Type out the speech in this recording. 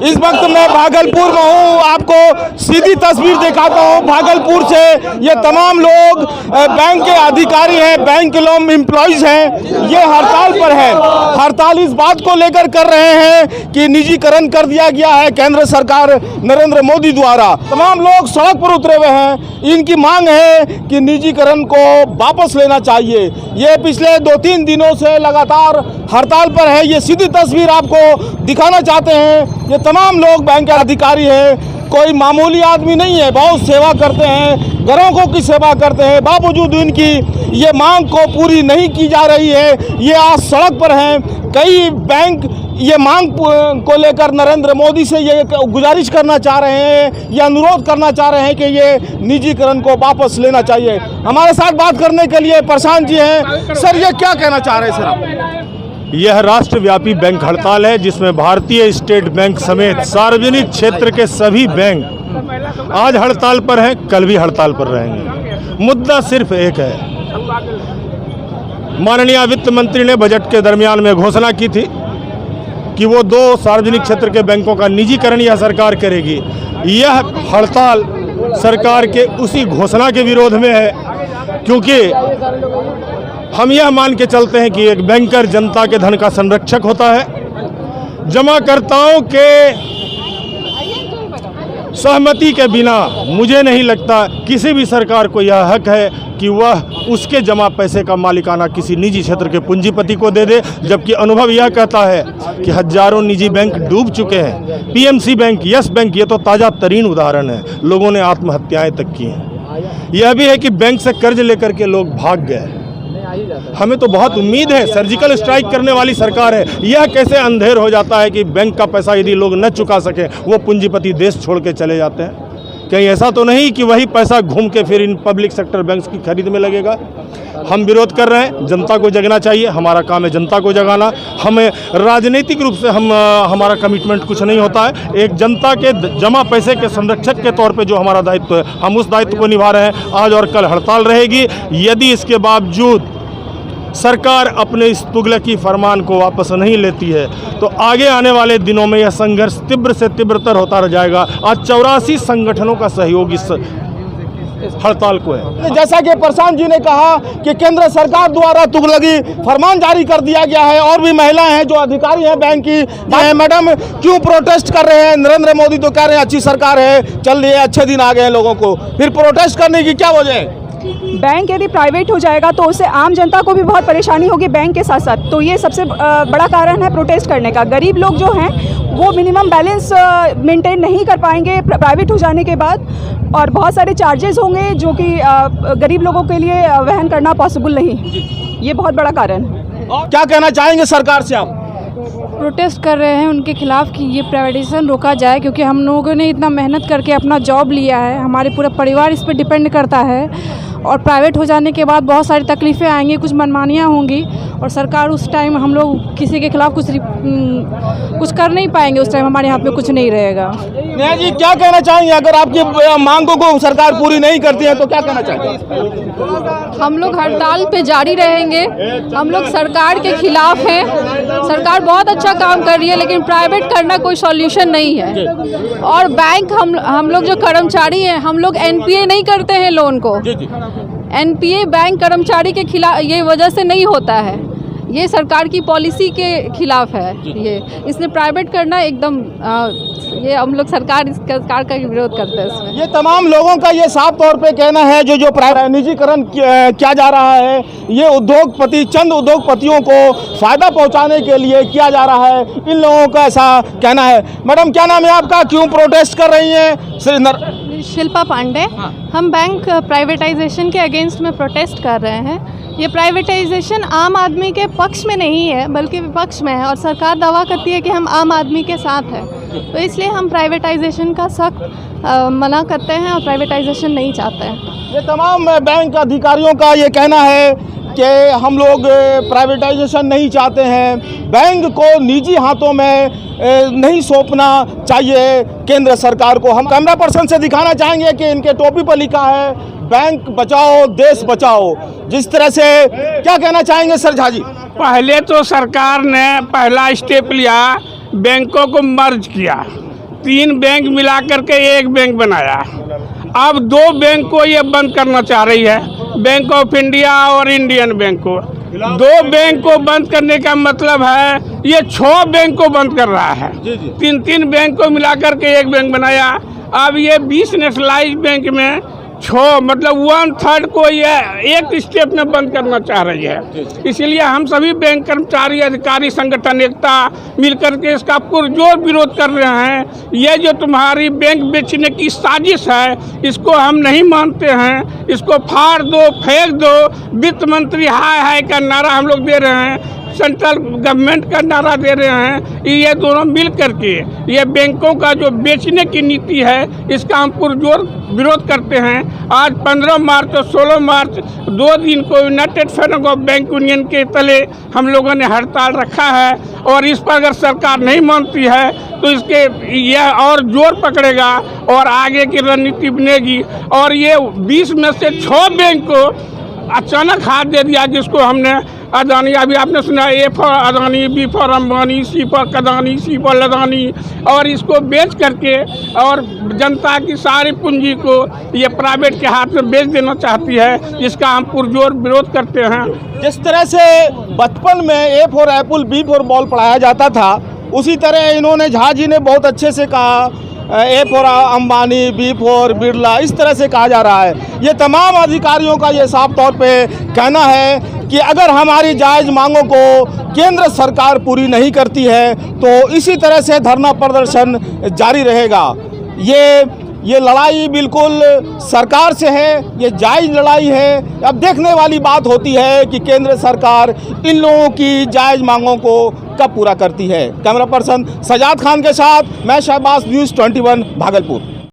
इस वक्त मैं भागलपुर में हूँ, आपको सीधी तस्वीर दिखाता हूँ भागलपुर से। ये तमाम लोग बैंक के अधिकारी हैं, बैंक के लोग एम्प्लॉइज हैं, ये हड़ताल पर है। हड़ताल इस बात को लेकर कर रहे हैं कि निजीकरण कर दिया गया है केंद्र सरकार नरेंद्र मोदी द्वारा। तमाम लोग सड़क पर उतरे हुए हैं, इनकी मांग है कि निजीकरण को वापस लेना चाहिए। ये पिछले 2-3 दिनों से लगातार हड़ताल पर है। ये सीधी तस्वीर आपको दिखाना चाहते हैं। ये तमाम लोग बैंक के अधिकारी हैं, कोई मामूली आदमी नहीं है, बहुत सेवा करते हैं, ग्राहकों की सेवा करते हैं। बावजूद इनकी ये मांग को पूरी नहीं की जा रही है, ये आज सड़क पर हैं। कई बैंक ये मांग को लेकर नरेंद्र मोदी से ये गुजारिश करना चाह रहे हैं, ये अनुरोध करना चाह रहे हैं कि ये निजीकरण को वापस लेना चाहिए। हमारे साथ बात करने के लिए प्रशांत जी हैं। सर, ये क्या कहना चाह रहे हैं सर आप? यह राष्ट्रव्यापी बैंक हड़ताल है जिसमें भारतीय स्टेट बैंक समेत सार्वजनिक क्षेत्र के सभी बैंक आज हड़ताल पर हैं, कल भी हड़ताल पर रहेंगे। मुद्दा सिर्फ एक है, माननीय वित्त मंत्री ने बजट के दरमियान में घोषणा की थी कि वो 2 सार्वजनिक क्षेत्र के बैंकों का निजीकरण यह सरकार करेगी। यह हड़ताल सरकार के उसी घोषणा के विरोध में है, क्योंकि हम यह मान के चलते हैं कि एक बैंकर जनता के धन का संरक्षक होता है। जमाकर्ताओं के सहमति के बिना मुझे नहीं लगता किसी भी सरकार को यह हक है कि वह उसके जमा पैसे का मालिकाना किसी निजी क्षेत्र के पूंजीपति को दे दे, जबकि अनुभव यह कहता है कि हजारों निजी बैंक डूब चुके हैं। पीएमसी बैंक, यस बैंक, ये तो ताज़ा तरीन उदाहरण है। लोगों ने आत्महत्याएं तक की हैं। यह भी है कि बैंक से कर्ज लेकर के लोग भाग गए। हमें तो बहुत उम्मीद है, सर्जिकल स्ट्राइक करने वाली सरकार है। यह कैसे अंधेर हो जाता है कि बैंक का पैसा यदि लोग न चुका सकें वो पूंजीपति देश छोड़ के चले जाते हैं? कहीं ऐसा तो नहीं कि वही पैसा घूम के फिर इन पब्लिक सेक्टर बैंक्स की खरीद में लगेगा? हम विरोध कर रहे हैं, जनता को जगना चाहिए। हमारा काम है जनता को जगाना। हमें राजनीतिक रूप से हमारा कमिटमेंट कुछ नहीं होता है। एक जनता के जमा पैसे के संरक्षक के तौर पे जो हमारा दायित्व है, हम उस दायित्व को निभा रहे हैं। आज और कल हड़ताल रहेगी। यदि इसके बावजूद सरकार अपने इस तुगलकी फरमान को वापस नहीं लेती है तो आगे आने वाले दिनों में यह संघर्ष तीव्र से तीव्रतर होता रह जाएगा। आज 84 संगठनों का सहयोग इस हड़ताल को है। जैसा कि प्रशांत जी ने कहा कि केंद्र सरकार द्वारा तुगलकी फरमान जारी कर दिया गया है, और भी महिलाएं हैं जो अधिकारी हैं बैंक की। मैडम, क्यों प्रोटेस्ट कर रहे हैं? नरेंद्र मोदी तो कह रहे हैं अच्छी सरकार है, चल रही है, अच्छे दिन आ गए हैं लोगों को, फिर प्रोटेस्ट करने की क्या वजह है? बैंक यदि प्राइवेट हो जाएगा तो उससे आम जनता को भी बहुत परेशानी होगी बैंक के साथ साथ। तो ये सबसे बड़ा कारण है प्रोटेस्ट करने का। गरीब लोग जो हैं वो मिनिमम बैलेंस मेंटेन नहीं कर पाएंगे प्राइवेट हो जाने के बाद, और बहुत सारे चार्जेस होंगे जो कि गरीब लोगों के लिए वहन करना पॉसिबल नहीं। ये बहुत बड़ा कारण है। क्या कहना चाहेंगे सरकार से आप? प्रोटेस्ट कर रहे हैं उनके खिलाफ कि ये प्राइवेटाइजेशन रोका जाए, क्योंकि हम लोगों ने इतना मेहनत करके अपना जॉब लिया है, हमारे पूरा परिवार इस पर डिपेंड करता है, और प्राइवेट हो जाने के बाद बहुत सारी तकलीफ़ें आएंगी, कुछ मनमानियाँ होंगी, और सरकार उस टाइम हम लोग किसी के खिलाफ कुछ कर नहीं पाएंगे। उस टाइम हमारे हाथ में कुछ नहीं रहेगा। नेहा जी, क्या कहना चाहेंगे? अगर आपकी मांगों को सरकार पूरी नहीं करती है तो क्या कहना चाहेंगे? हम लोग हड़ताल पे जारी रहेंगे। हम लोग सरकार के खिलाफ हैं। सरकार बहुत अच्छा काम कर रही है, लेकिन प्राइवेट करना कोई सॉल्यूशन नहीं है। और बैंक हम लोग जो कर्मचारी हैं, हम लोग एनपीए नहीं करते हैं लोन को। एनपीए बैंक कर्मचारी के खिलाफ ये वजह से नहीं होता है, ये सरकार की पॉलिसी के खिलाफ है। ये इसलिए प्राइवेट करना एकदम ये हम लोग सरकार का विरोध करते हैं इसमें। ये तमाम लोगों का ये साफ तौर पे कहना है जो प्राइवेट निजीकरण किया जा रहा है, ये उद्योगपति, चंद उद्योगपतियों को फ़ायदा पहुंचाने के लिए किया जा रहा है। इन लोगों का ऐसा कहना है। मैडम, क्या नाम है आपका? क्यों प्रोटेस्ट कर रही हैं? शिल्पा पांडे। हम बैंक प्राइवेटाइजेशन के अगेंस्ट में प्रोटेस्ट कर रहे हैं। ये प्राइवेटाइजेशन आम आदमी के पक्ष में नहीं है बल्कि विपक्ष में है, और सरकार दावा करती है कि हम आम आदमी के साथ हैं। तो इसलिए हम प्राइवेटाइजेशन का सख्त मना करते हैं और प्राइवेटाइजेशन नहीं चाहते हैं। ये तमाम बैंक अधिकारियों का ये कहना है कि हम लोग प्राइवेटाइजेशन नहीं चाहते हैं, बैंक को निजी हाथों में नहीं सौंपना चाहिए केंद्र सरकार को। हम कैमरा पर्सन से दिखाना चाहेंगे कि इनके टोपी पर लिखा है बैंक बचाओ देश बचाओ। जिस तरह से, क्या कहना चाहेंगे सर झा जी? पहले तो सरकार ने पहला स्टेप लिया बैंकों को मर्ज किया, 3 बैंक मिला करके एक बैंक बनाया। अब 2 बैंक को ये बंद करना चाह रही है, बैंक ऑफ इंडिया और इंडियन बैंक को। 2 बैंक को बंद करने का मतलब है ये 6 बैंक को बंद कर रहा है। 3 बैंक को मिला करके एक बैंक बनाया। अब ये 20 नेशनलाइज बैंक में 6 मतलब 1/3 को ये एक स्टेप में बंद करना चाह रही है। इसीलिए हम सभी बैंक कर्मचारी अधिकारी संगठन एकता मिलकर के इसका पुरजोर विरोध कर रहे हैं। ये जो तुम्हारी बैंक बेचने की साजिश है, इसको हम नहीं मानते हैं। इसको फाड़ दो, फेंक दो। वित्त मंत्री हाय हाय का नारा हम लोग दे रहे हैं, सेंट्रल गवर्नमेंट का नारा दे रहे हैं। ये दोनों मिल करके ये बैंकों का जो बेचने की नीति है, इसका हम पुरजोर विरोध करते हैं। आज 15 मार्च और 16 मार्च 2 दिन को United federation of bank union के तले हम लोगों ने हड़ताल रखा है और इस पर अगर सरकार नहीं मानती है तो इसके यह और जोर पकड़ेगा और आगे की रणनीति बनेगी। और ये 20 में से 6 बैंक को अचानक हाथ दे दिया, जिसको हमने अदानी, अभी आपने सुना A for Adani, B for Ambani, C for Kadani, C for Ladani, और इसको बेच करके और जनता की सारी पूंजी को ये प्राइवेट के हाथ में बेच देना चाहती है, जिसका हम पुरजोर विरोध करते हैं। जिस तरह से बचपन में A for apple, B for ball पढ़ाया जाता था, उसी तरह इन्होंने, झा जी ने बहुत अच्छे से कहा, A for Ambani, B for Birla, इस तरह से कहा जा रहा है। ये तमाम अधिकारियों का ये साफ तौर पे कहना है कि अगर हमारी जायज़ मांगों को केंद्र सरकार पूरी नहीं करती है तो इसी तरह से धरना प्रदर्शन जारी रहेगा। ये लड़ाई बिल्कुल सरकार से है, ये जायज़ लड़ाई है। अब देखने वाली बात होती है कि केंद्र सरकार इन लोगों की जायज़ मांगों को कब पूरा करती है। कैमरा पर्सन सजाद खान के साथ मैं शहबाज, न्यूज़ 21 भागलपुर।